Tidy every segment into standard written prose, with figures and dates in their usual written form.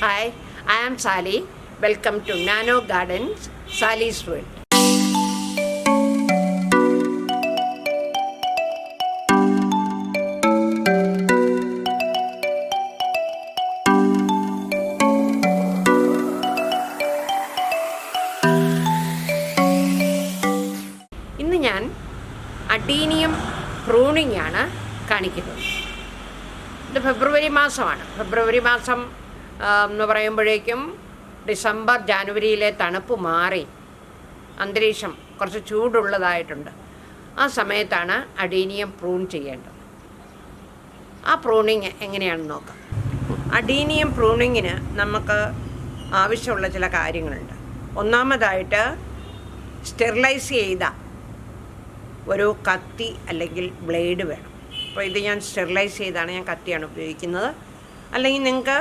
Hi, I am Sally. Welcome to Nano Gardens, Sally's World. ഇന്ന് ഞാൻ adenium pruning ആണ് കാണിക്കുന്നത്. ഇത് ഫെബ്രുവരി മാസമാണ്. ഫെബ്രുവരി മാസം എന്ന് പറയുമ്പോഴേക്കും ഡിസംബർ ജാനുവരിയിലെ തണുപ്പ് മാറി അന്തരീക്ഷം കുറച്ച് ചൂടുള്ളതായിട്ടുണ്ട്. ആ സമയത്താണ് അഡീനിയം പ്രൂൺ ചെയ്യേണ്ടത്. ആ പ്രൂണിങ് എങ്ങനെയാണെന്ന് നോക്കാം. അഡീനിയം പ്രൂണിങ്ങിന് നമുക്ക് ആവശ്യമുള്ള ചില കാര്യങ്ങളുണ്ട്. ഒന്നാമതായിട്ട് സ്റ്റെറിലൈസ് ചെയ്ത ഒരു കത്തി അല്ലെങ്കിൽ ബ്ലേഡ് വേണം. അപ്പോൾ ഇത് ഞാൻ സ്റ്റെറിലൈസ് ചെയ്താണ്, ഞാൻ കത്തിയാണ് ഉപയോഗിക്കുന്നത്. അല്ലെങ്കിൽ നിങ്ങൾക്ക്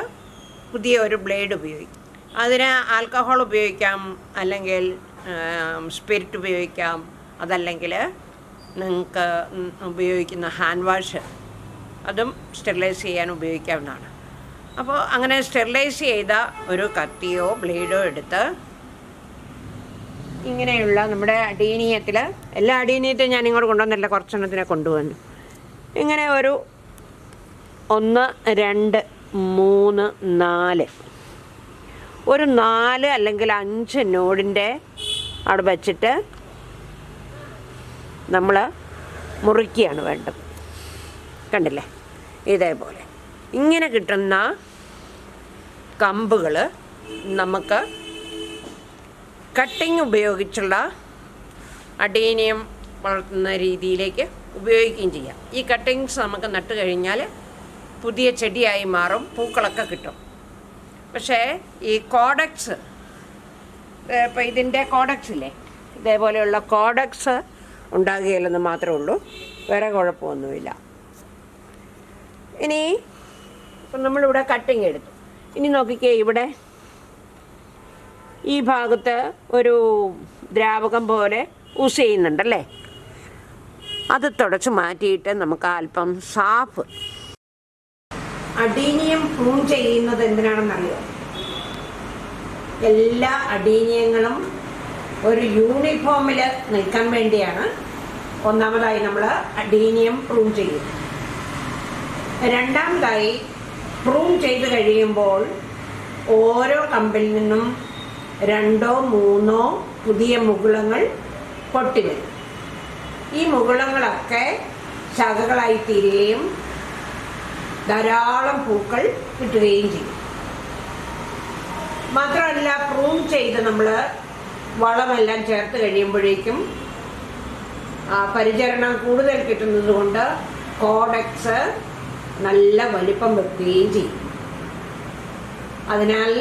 പുതിയ ഒരു ബ്ലേഡ് ഉപയോഗിക്കാം. അതിന് ആൽക്കഹോൾ ഉപയോഗിക്കാം, അല്ലെങ്കിൽ സ്പിരിറ്റ് ഉപയോഗിക്കാം, അതല്ലെങ്കിൽ നിങ്ങൾക്ക് ഉപയോഗിക്കുന്ന ഹാൻഡ് വാഷ് അതും സ്റ്റെറിലൈസ് ചെയ്യാൻ ഉപയോഗിക്കാവുന്നതാണ്. അപ്പോൾ അങ്ങനെ സ്റ്റെറിലൈസ് ചെയ്ത ഒരു കത്തിയോ ബ്ലേഡോ എടുത്ത് ഇങ്ങനെയുള്ള നമ്മുടെ അഡീനിയത്തിൽ, എല്ലാ അഡീനിയத்தைയും ഞാൻ ഇങ്ങോട്ട് കൊണ്ടുവന്നില്ല, കുറച്ചെണ്ണത്തിനെ കൊണ്ടുവന്നു. ഇങ്ങനെ ഒരു 1, 2, 3, 4 ഒരു 4 അല്ലെങ്കിൽ 5 നോഡിൻ്റെ അവിടെ വച്ചിട്ട് നമ്മൾ മുറിക്കുകയാണ് വേണ്ടത്. കണ്ടില്ലേ? ഇതേപോലെ ഇങ്ങനെ കിട്ടുന്ന കമ്പുകൾ നമുക്ക് കട്ടിങ് ഉപയോഗിച്ചുള്ള അഡീനിയം വളർത്തുന്ന രീതിയിലേക്ക് ഉപയോഗിക്കുകയും ചെയ്യാം. ഈ കട്ടിങ്സ് നമുക്ക് നട്ട് കഴിഞ്ഞാൽ പുതിയ ചെടിയായി മാറും, പൂക്കളൊക്കെ കിട്ടും. പക്ഷേ ഈ കോഡക്സ്, ഇപ്പോൾ ഇതിൻ്റെ കോഡക്സ് ഇല്ലേ, ഇതേപോലെയുള്ള കോഡക്സ് ഉണ്ടാകുകയില്ലെന്ന് മാത്രമേ ഉള്ളൂ, വേറെ കുഴപ്പമൊന്നുമില്ല. ഇനി ഇപ്പം നമ്മളിവിടെ കട്ടിങ് എടുത്തു. ഇനി നോക്കിക്കേ, ഇവിടെ ഈ ഭാഗത്ത് ഒരു ദ്രാവകം പോലെ യൂസ് ചെയ്യുന്നുണ്ടല്ലേ, അത് തുടച്ച് മാറ്റിയിട്ട് നമുക്ക് അല്പം സാഫ്. അഡീനിയം പ്രൂൺ ചെയ്യുന്നത് എന്തിനാണെന്നറിയോ? എല്ലാ അഡീനിയങ്ങളും ഒരു യൂണിഫോമിൽ നിൽക്കാൻ വേണ്ടിയാണ് ഒന്നാമതായി നമ്മൾ അഡീനിയം പ്രൂൺ ചെയ്യുന്നത്. രണ്ടാമതായി, പ്രൂൺ ചെയ്ത് കഴിയുമ്പോൾ ഓരോ കമ്പിൽ നിന്നും 2 3 പുതിയ മുകുളങ്ങൾ പൊട്ടിവരും. ഈ മുകുളങ്ങളൊക്കെ ശാഖകളായി തീരുകയും ധാരാളം പൂക്കൾ കിട്ടുകയും ചെയ്യും. മാത്രമല്ല, പ്രൂൺ ചെയ്ത് നമ്മൾ വളമെല്ലാം ചേർത്ത് കഴിയുമ്പോഴേക്കും പരിചരണം കൂടുതൽ കിട്ടുന്നത് കൊണ്ട് കോഡക്സ് നല്ല വലിപ്പം വെക്കുകയും ചെയ്യും. അതിനാൽ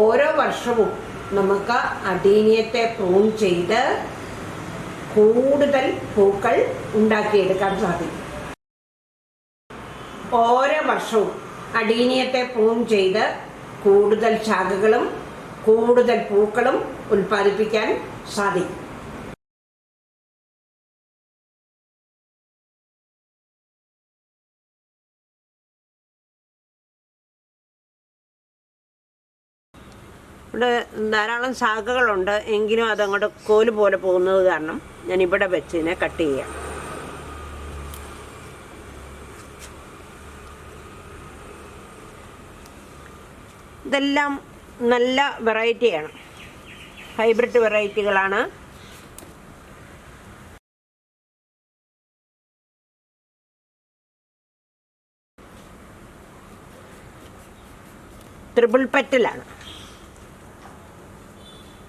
ഓരോ വർഷവും നമുക്ക് അഡീനിയത്തെ പ്രൂൺ ചെയ്ത് കൂടുതൽ പൂക്കൾ ഉണ്ടാക്കിയെടുക്കാൻ സാധിക്കും. ഓരോ വർഷവും അഡീനിയത്തെ പ്രൂൺ ചെയ്ത് കൂടുതൽ ശാഖകളും കൂടുതൽ പൂക്കളും ഉൽപ്പാദിപ്പിക്കാൻ സാധിക്കും. ഇവിടെ ധാരാളം ശാഖകളുണ്ട്, എങ്കിലും അതങ്ങോട്ട് കോല് പോലെ പോകുന്നത് കാരണം ഞാൻ ഇവിടെ വെച്ച് ഇതിനെ കട്ട് ചെയ്യാം. ഇതെല്ലാം നല്ല വെറൈറ്റിയാണ്, ഹൈബ്രിഡ് വെറൈറ്റികളാണ്. ട്രിപ്പിൾ പെറ്റലാണ്.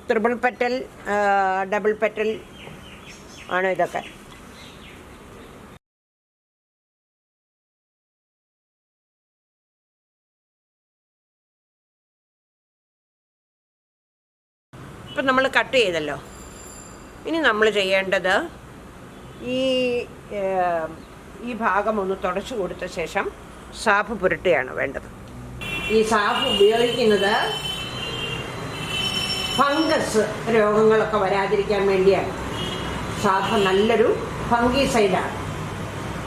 ട്രിപ്പിൾ പെറ്റൽ, ഡബിൾ പെറ്റൽ ആണ് ഇതൊക്കെ. ഇപ്പം നമ്മൾ കട്ട് ചെയ്തല്ലോ. ഇനി നമ്മൾ ചെയ്യേണ്ടത് ഈ ഭാഗം ഒന്ന് തുടച്ചു കൊടുത്ത ശേഷം സാഫ് പുരട്ടുകയാണ് വേണ്ടത്. ഈ സാഫ് ഉപയോഗിക്കുന്നത് ഫംഗസ് രോഗങ്ങളൊക്കെ വരാതിരിക്കാൻ വേണ്ടിയാണ്. സാഫ് നല്ലൊരു ഫംഗിസൈഡാണ്.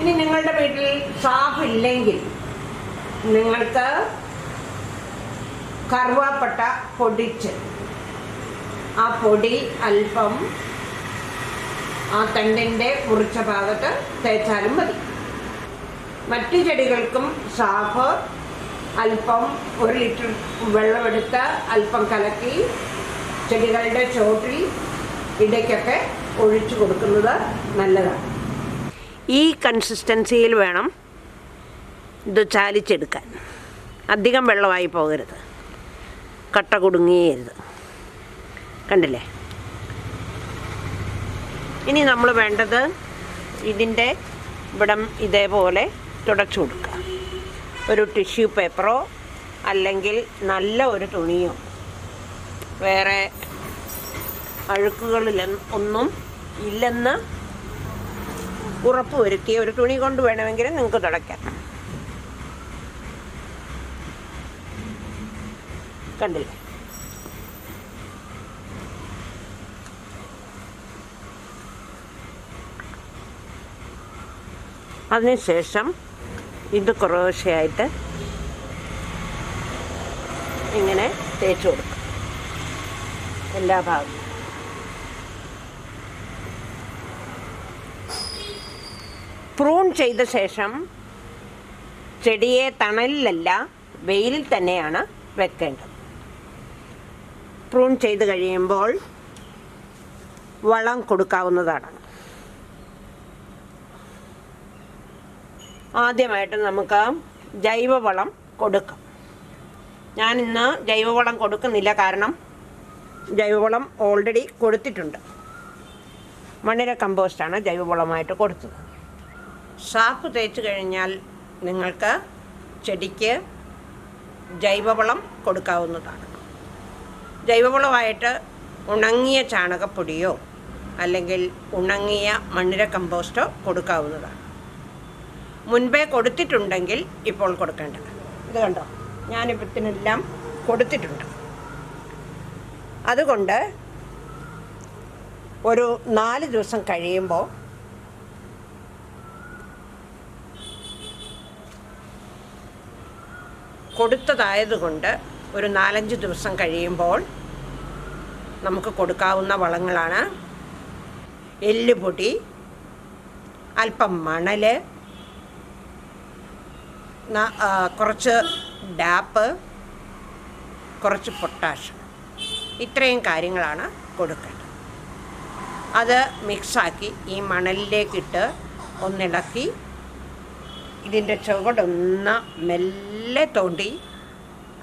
ഇനി നിങ്ങളുടെ വീട്ടിൽ സാഫ് ഇല്ലെങ്കിൽ നിങ്ങൾക്ക് കറുവാപ്പട്ട പൊടിച്ച് ആ പൊടി അല്പം ആ തണ്ടിൻ്റെ മുറിച്ച ഭാഗത്ത് തേച്ചാലും മതി. മറ്റു ചെടികൾക്കും സാഫ് അല്പം 1 ലിറ്റർ വെള്ളമെടുത്ത് അല്പം കലക്കി ചെടികളുടെ ചോട്ടിൽ ഇടയ്ക്കൊക്കെ ഒഴിച്ചു കൊടുക്കുന്നത് നല്ലതാണ്. ഈ കൺസിസ്റ്റൻസിയിൽ വേണം ഇത് ചാലിച്ചെടുക്കാൻ. അധികം വെള്ളമായി പോകരുത്, കട്ട കുടുങ്ങിയരുത്. കണ്ടില്ലേ? ഇനി നമ്മൾ വേണ്ടത് ഇതിൻ്റെ ഇവിടം ഇതേപോലെ തുടച്ചു കൊടുക്കുക. ഒരു ടിഷ്യൂ പേപ്പറോ അല്ലെങ്കിൽ നല്ല ഒരു തുണിയോ, വേറെ അഴുക്കുകളിൽ ഒന്നും ഇല്ലെന്ന് ഉറപ്പ് വരുത്തിയ ഒരു തുണി കൊണ്ട് വേണമെങ്കിൽ നിങ്ങൾക്ക് തുടയ്ക്കാം. കണ്ടില്ലേ? അതിനുശേഷം ഇത് കുറേശ്ശെയായിട്ട് ഇങ്ങനെ തേച്ച് കൊടുക്കും എല്ലാ ഭാഗത്തും. പ്രൂൺ ചെയ്ത ശേഷം ചെടിയെ തണലിലല്ല, വെയിലിൽ തന്നെയാണ് വെക്കേണ്ടത്. പ്രൂൺ ചെയ്ത് കഴിയുമ്പോൾ വളം കൊടുക്കാവുന്നതാണ്. ആദ്യമായിട്ട് നമുക്ക് ജൈവവളം കൊടുക്കാം. ഞാനിന്ന് ജൈവവളം കൊടുക്കുന്നില്ല, കാരണം ജൈവവളം ഓൾറെഡി കൊടുത്തിട്ടുണ്ട്. മണ്ണിര കമ്പോസ്റ്റാണ് ജൈവവളമായിട്ട് കൊടുത്തത്. സാഫ് തേച്ച് കഴിഞ്ഞാൽ നിങ്ങൾക്ക് ചെടിക്ക് ജൈവവളം കൊടുക്കാവുന്നതാണ്. ജൈവവളമായിട്ട് ഉണങ്ങിയ ചാണകപ്പൊടിയോ അല്ലെങ്കിൽ ഉണങ്ങിയ മണ്ണിര കമ്പോസ്റ്റോ കൊടുക്കാവുന്നതാണ്. മുൻപേ കൊടുത്തിട്ടുണ്ടെങ്കിൽ ഇപ്പോൾ കൊടുക്കേണ്ട. ഇത് കണ്ടോ, ഞാനിപ്പത്തിനെല്ലാം കൊടുത്തിട്ടുണ്ട്. അതുകൊണ്ട് ഒരു 4 ദിവസം കഴിയുമ്പോൾ കൊടുത്തതായതുകൊണ്ട് ഒരു 4-5 ദിവസം കഴിയുമ്പോൾ നമുക്ക് കൊടുക്കാവുന്ന വളങ്ങളാണ് എല്ലുപൊടി, അല്പം മണൽ, കുറച്ച് ഡാപ്പ്, കുറച്ച് പൊട്ടാഷ്. ഇത്രയും കാര്യങ്ങളാണ് കൊടുക്കേണ്ടത്. അത് മിക്സാക്കി ഈ മണലിലേക്കിട്ട് ഒന്നിളക്കി ഇതിൻ്റെ ചുവടൊന്ന് മെല്ലെ തോണ്ടി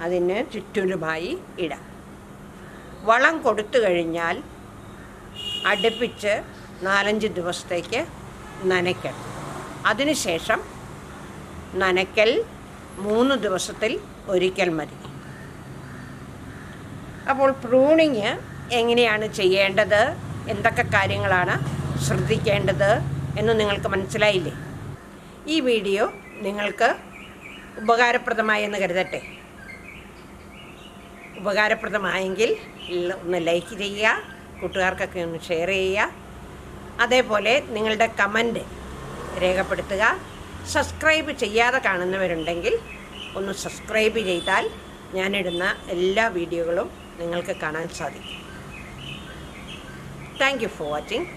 അതിന് ചുറ്റിനുമായി ഇടാം. വളം കൊടുത്തു കഴിഞ്ഞാൽ അടുപ്പിച്ച് 4-5 ദിവസത്തേക്ക് നനയ്ക്കണം. അതിനുശേഷം നനയ്ക്കൽ 3 ദിവസത്തിൽ ഒരിക്കൽ മതി. അപ്പോൾ പ്രൂണിങ് എങ്ങനെയാണ് ചെയ്യേണ്ടത്, എന്തൊക്കെ കാര്യങ്ങളാണ് ശ്രദ്ധിക്കേണ്ടത് എന്ന് നിങ്ങൾക്ക് മനസ്സിലായില്ലേ? ഈ വീഡിയോ നിങ്ങൾക്ക് ഉപകാരപ്രദമായി എന്ന് കരുതട്ടെ. ഉപകാരപ്രദമായെങ്കിൽ ഒന്ന് ലൈക്ക് ചെയ്യുക, കൂട്ടുകാർക്കൊക്കെ ഒന്ന് ഷെയർ ചെയ്യുക. അതേപോലെ നിങ്ങളുടെ കമൻറ്റ് രേഖപ്പെടുത്തുക. സബ്സ്ക്രൈബ് ചെയ്യാതെ കാണുന്നവരുണ്ടെങ്കിൽ ഒന്ന് സബ്സ്ക്രൈബ് ചെയ്താൽ ഞാനിടുന്ന എല്ലാ വീഡിയോകളും നിങ്ങൾക്ക് കാണാൻ സാധിക്കും. Thank you for watching.